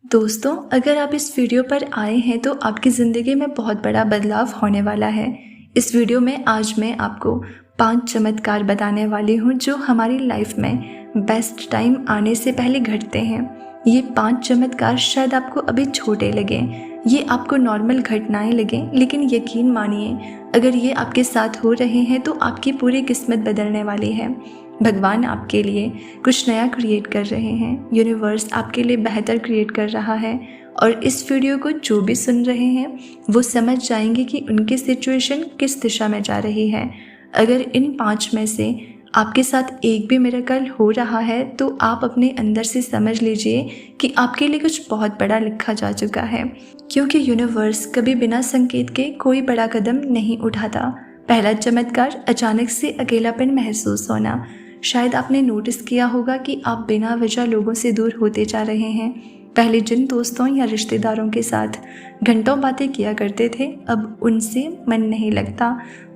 दोस्तों, अगर आप इस वीडियो पर आए हैं तो आपकी ज़िंदगी में बहुत बड़ा बदलाव होने वाला है। इस वीडियो में आज मैं आपको 5 चमत्कार बताने वाली हूँ जो हमारी लाइफ में बेस्ट टाइम आने से पहले घटते हैं। ये 5 चमत्कार शायद आपको अभी छोटे लगें, ये आपको नॉर्मल घटनाएं लगें, लेकिन यकीन मानिए अगर ये आपके साथ हो रहे हैं तो आपकी पूरी किस्मत बदलने वाली है। भगवान आपके लिए कुछ नया क्रिएट कर रहे हैं, यूनिवर्स आपके लिए बेहतर क्रिएट कर रहा है और इस वीडियो को जो भी सुन रहे हैं वो समझ जाएंगे कि उनकी सिचुएशन किस दिशा में जा रही है। अगर इन 5 में से आपके साथ एक भी मिरेकल हो रहा है तो आप अपने अंदर से समझ लीजिए कि आपके लिए कुछ बहुत बड़ा लिखा जा चुका है, क्योंकि यूनिवर्स कभी बिना संकेत के कोई बड़ा कदम नहीं उठाता। पहला चमत्कार, अचानक से अकेलापन महसूस होना। शायद आपने नोटिस किया होगा कि आप बिना वजह लोगों से दूर होते जा रहे हैं। पहले जिन दोस्तों या रिश्तेदारों के साथ घंटों बातें किया करते थे, अब उनसे मन नहीं लगता।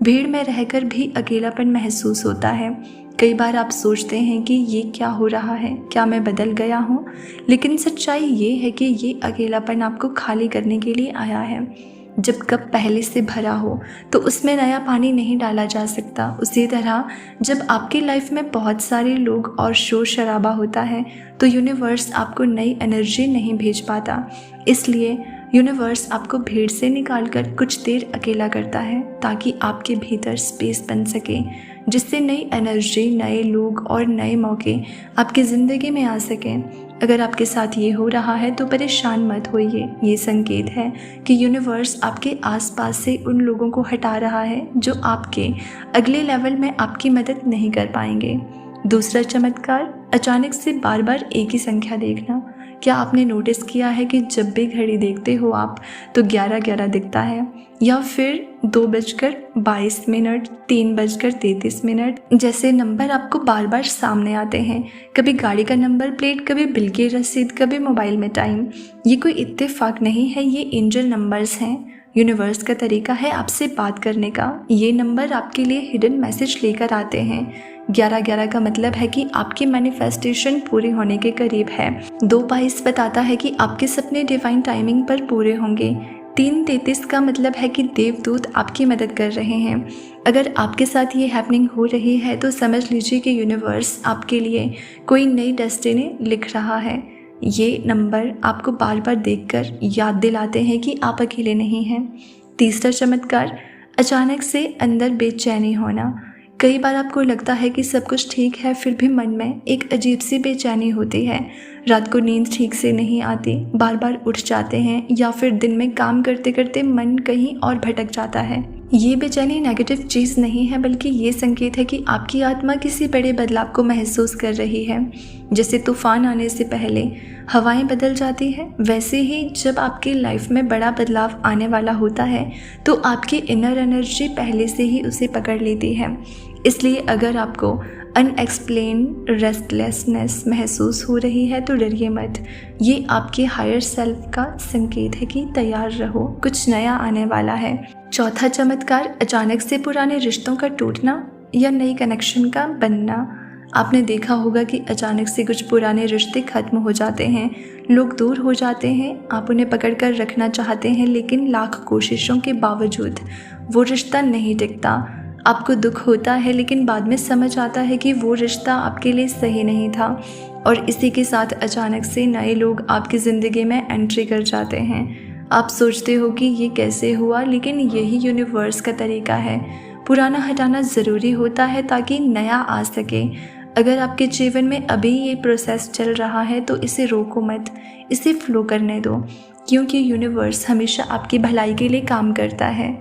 भीड़ में रहकर भी अकेलापन महसूस होता है। कई बार आप सोचते हैं कि ये क्या हो रहा है, क्या मैं बदल गया हूँ? लेकिन सच्चाई ये है कि ये अकेलापन आपको खाली करने के लिए आया है। जब कप पहले से भरा हो तो उसमें नया पानी नहीं डाला जा सकता। उसी तरह जब आपकी लाइफ में बहुत सारे लोग और शोर शराबा होता है तो यूनिवर्स आपको नई एनर्जी नहीं भेज पाता। इसलिए यूनिवर्स आपको भीड़ से निकालकर कुछ देर अकेला करता है ताकि आपके भीतर स्पेस बन सके, जिससे नई एनर्जी, नए लोग और नए मौके आपकी ज़िंदगी में आ सकें। अगर आपके साथ ये हो रहा है तो परेशान मत होइए। ये संकेत है कि यूनिवर्स आपके आसपास से उन लोगों को हटा रहा है जो आपके अगले लेवल में आपकी मदद नहीं कर पाएंगे। दूसरा चमत्कार, अचानक से बार बार एक ही संख्या देखना। क्या आपने नोटिस किया है कि जब भी घड़ी देखते हो आप तो 11:11 दिखता है, या फिर 2:22, 3:33 जैसे नंबर आपको बार बार सामने आते हैं। कभी गाड़ी का नंबर प्लेट, कभी बिल की रसीद, कभी मोबाइल में टाइम। ये कोई इत्तेफाक नहीं है, ये एंजल नंबर्स हैं। यूनिवर्स का तरीका है आपसे बात करने का। ये नंबर आपके लिए हिडन मैसेज लेकर आते हैं। 11:11 का मतलब है कि आपकी मैनिफेस्टेशन पूरी होने के करीब है। 2:22 बताता है कि आपके सपने डिवाइन टाइमिंग पर पूरे होंगे। 3:33 का मतलब है कि देवदूत आपकी मदद कर रहे हैं। अगर आपके साथ ये हैपनिंग हो रही है तो समझ लीजिए कि यूनिवर्स आपके लिए कोई नई डेस्टिनी लिख रहा है। ये नंबर आपको बार बार देखकर याद दिलाते हैं कि आप अकेले नहीं हैं। तीसरा चमत्कार, अचानक से अंदर बेचैनी होना। कई बार आपको लगता है कि सब कुछ ठीक है, फिर भी मन में एक अजीब सी बेचैनी होती है। रात को नींद ठीक से नहीं आती, बार बार उठ जाते हैं, या फिर दिन में काम करते करते मन कहीं और भटक जाता है। ये बेचैनी नेगेटिव चीज़ नहीं है, बल्कि ये संकेत है कि आपकी आत्मा किसी बड़े बदलाव को महसूस कर रही है। जैसे तूफान आने से पहले हवाएं बदल जाती है, वैसे ही जब आपकी लाइफ में बड़ा बदलाव आने वाला होता है तो आपकी इनर एनर्जी पहले से ही उसे पकड़ लेती है। इसलिए अगर आपको अनएक्सप्लेन रेस्टलेसनेस महसूस हो रही है तो डरिए मत। ये आपके हायर सेल्फ का संकेत है कि तैयार रहो, कुछ नया आने वाला है। चौथा चमत्कार, अचानक से पुराने रिश्तों का टूटना या नई कनेक्शन का बनना। आपने देखा होगा कि अचानक से कुछ पुराने रिश्ते खत्म हो जाते हैं, लोग दूर हो जाते हैं। आप उन्हें पकड़कर रखना चाहते हैं, लेकिन लाख कोशिशों के बावजूद वो रिश्ता नहीं टिकता। आपको दुख होता है, लेकिन बाद में समझ आता है कि वो रिश्ता आपके लिए सही नहीं था। और इसी के साथ अचानक से नए लोग आपकी ज़िंदगी में एंट्री कर जाते हैं। आप सोचते हो कि ये कैसे हुआ, लेकिन यही यूनिवर्स का तरीका है। पुराना हटाना ज़रूरी होता है ताकि नया आ सके। अगर आपके जीवन में अभी ये प्रोसेस चल रहा है तो इसे रोको मत, इसे फ्लो करने दो, क्योंकि यूनिवर्स हमेशा आपकी भलाई के लिए काम करता है।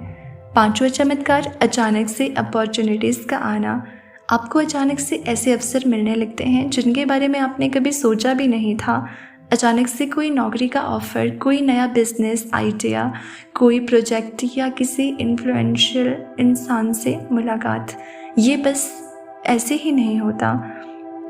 पांचवा चमत्कार, अचानक से अपॉर्चुनिटीज़ का आना। आपको अचानक से ऐसे अवसर मिलने लगते हैं जिनके बारे में आपने कभी सोचा भी नहीं था। अचानक से कोई नौकरी का ऑफ़र, कोई नया बिजनेस आइडिया, कोई प्रोजेक्ट या किसी इन्फ्लुएंशियल इंसान से मुलाकात। ये बस ऐसे ही नहीं होता।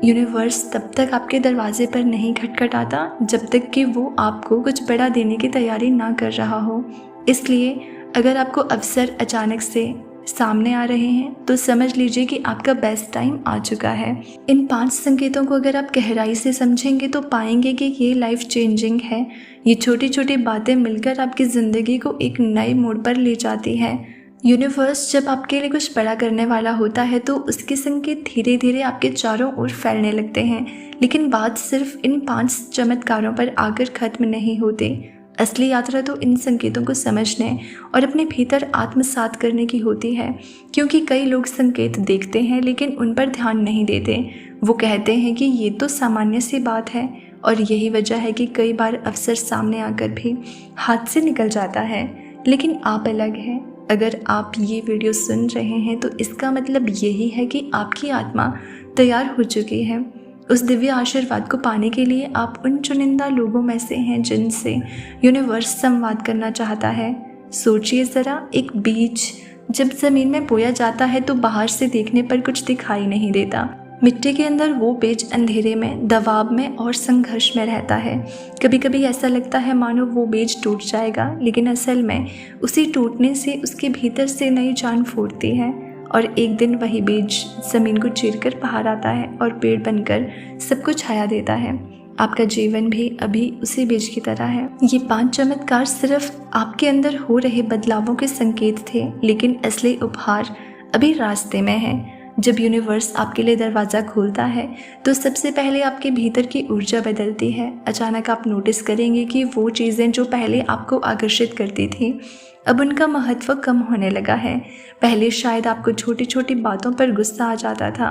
यूनिवर्स तब तक आपके दरवाजे पर नहीं खटखटाता जब तक कि वो आपको कुछ बड़ा देने की तैयारी ना कर रहा हो। इसलिए अगर आपको अवसर अचानक से सामने आ रहे हैं तो समझ लीजिए कि आपका बेस्ट टाइम आ चुका है। इन 5 संकेतों को अगर आप गहराई से समझेंगे तो पाएंगे कि ये लाइफ चेंजिंग है। ये छोटी छोटी बातें मिलकर आपकी ज़िंदगी को एक नए मोड़ पर ले जाती है। यूनिवर्स जब आपके लिए कुछ बड़ा करने वाला होता है तो उसके संकेत धीरे धीरे आपके चारों ओर फैलने लगते हैं। लेकिन बात सिर्फ इन 5 चमत्कारों पर आकर खत्म नहीं होती। असली यात्रा तो इन संकेतों को समझने और अपने भीतर आत्मसात करने की होती है। क्योंकि कई लोग संकेत देखते हैं लेकिन उन पर ध्यान नहीं देते। वो कहते हैं कि ये तो सामान्य सी बात है, और यही वजह है कि कई बार अवसर सामने आकर भी हाथ से निकल जाता है। लेकिन आप अलग हैं। अगर आप ये वीडियो सुन रहे हैं तो इसका मतलब यही है कि आपकी आत्मा तैयार हो चुकी है। उस दिव्य आशीर्वाद को पाने के लिए आप उन चुनिंदा लोगों में से हैं जिनसे यूनिवर्स संवाद करना चाहता है। सोचिए ज़रा, एक बीज जब ज़मीन में बोया जाता है तो बाहर से देखने पर कुछ दिखाई नहीं देता। मिट्टी के अंदर वो बीज अंधेरे में, दबाव में और संघर्ष में रहता है। कभी कभी ऐसा लगता है मानो वो बीज टूट जाएगा, लेकिन असल में उसी टूटने से उसके भीतर से नई जान फूटती है। और एक दिन वही बीज ज़मीन को चीरकर बाहर आता है और पेड़ बनकर सबको छाया देता है। आपका जीवन भी अभी उसी बीज की तरह है। ये 5 चमत्कार सिर्फ आपके अंदर हो रहे बदलावों के संकेत थे, लेकिन असली उपहार अभी रास्ते में है। जब यूनिवर्स आपके लिए दरवाज़ा खोलता है तो सबसे पहले आपके भीतर की ऊर्जा बदलती है। अचानक आप नोटिस करेंगे कि वो चीज़ें जो पहले आपको आकर्षित करती थी अब उनका महत्व कम होने लगा है। पहले शायद आपको छोटी छोटी बातों पर गुस्सा आ जाता था,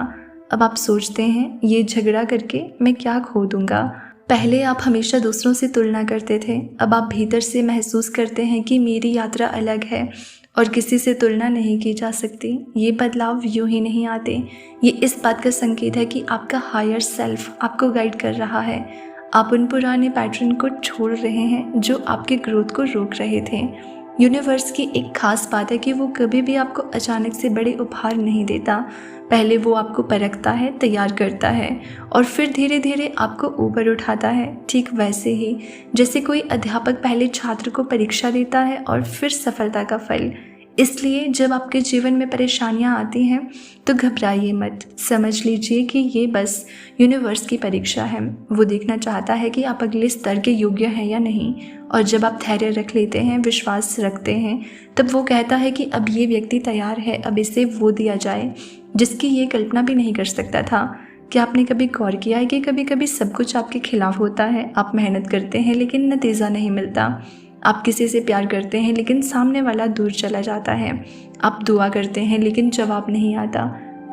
अब आप सोचते हैं ये झगड़ा करके मैं क्या खो दूंगा। पहले आप हमेशा दूसरों से तुलना करते थे, अब आप भीतर से महसूस करते हैं कि मेरी यात्रा अलग है और किसी से तुलना नहीं की जा सकती। ये बदलाव यूं ही नहीं आते। ये इस बात का संकेत है कि आपका हायर सेल्फ आपको गाइड कर रहा है। आप उन पुराने पैटर्न को छोड़ रहे हैं जो आपके ग्रोथ को रोक रहे थे। यूनिवर्स की एक खास बात है कि वो कभी भी आपको अचानक से बड़े उपहार नहीं देता। पहले वो आपको परखता है, तैयार करता है और फिर धीरे धीरे आपको ऊपर उठाता है। ठीक वैसे ही जैसे कोई अध्यापक पहले छात्र को परीक्षा देता है और फिर सफलता का फल। इसलिए जब आपके जीवन में परेशानियां आती हैं तो घबराइए मत। समझ लीजिए कि ये बस यूनिवर्स की परीक्षा है। वो देखना चाहता है कि आप अगले स्तर के योग्य हैं या नहीं। और जब आप धैर्य रख लेते हैं, विश्वास रखते हैं, तब वो कहता है कि अब ये व्यक्ति तैयार है, अब इसे वो दिया जाए जिसकी ये कल्पना भी नहीं कर सकता था। क्या आपने कभी गौर किया है कि कभी कभी सब कुछ आपके खिलाफ होता है? आप मेहनत करते हैं लेकिन नतीजा नहीं मिलता। आप किसी से प्यार करते हैं लेकिन सामने वाला दूर चला जाता है। आप दुआ करते हैं लेकिन जवाब नहीं आता।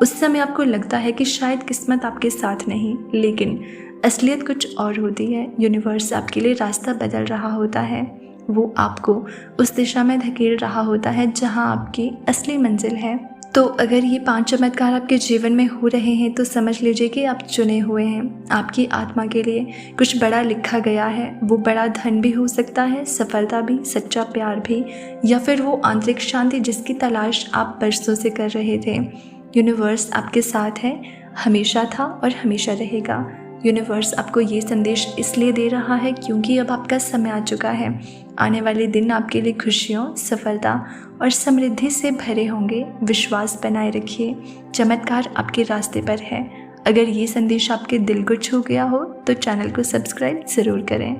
उस समय आपको लगता है कि शायद किस्मत आपके साथ नहीं, लेकिन असलियत कुछ और होती है। यूनिवर्स आपके लिए रास्ता बदल रहा होता है। वो आपको उस दिशा में धकेल रहा होता है जहां आपकी असली मंजिल है। तो अगर ये 5 चमत्कार आपके जीवन में हो रहे हैं तो समझ लीजिए कि आप चुने हुए हैं। आपकी आत्मा के लिए कुछ बड़ा लिखा गया है। वो बड़ा धन भी हो सकता है, सफलता भी, सच्चा प्यार भी, या फिर वो आंतरिक शांति जिसकी तलाश आप बरसों से कर रहे थे। यूनिवर्स आपके साथ है, हमेशा था और हमेशा रहेगा। यूनिवर्स आपको ये संदेश इसलिए दे रहा है क्योंकि अब आपका समय आ चुका है। आने वाले दिन आपके लिए खुशियों, सफलता और समृद्धि से भरे होंगे। विश्वास बनाए रखिए, चमत्कार आपके रास्ते पर है। अगर ये संदेश आपके दिल को छू गया हो तो चैनल को सब्सक्राइब ज़रूर करें।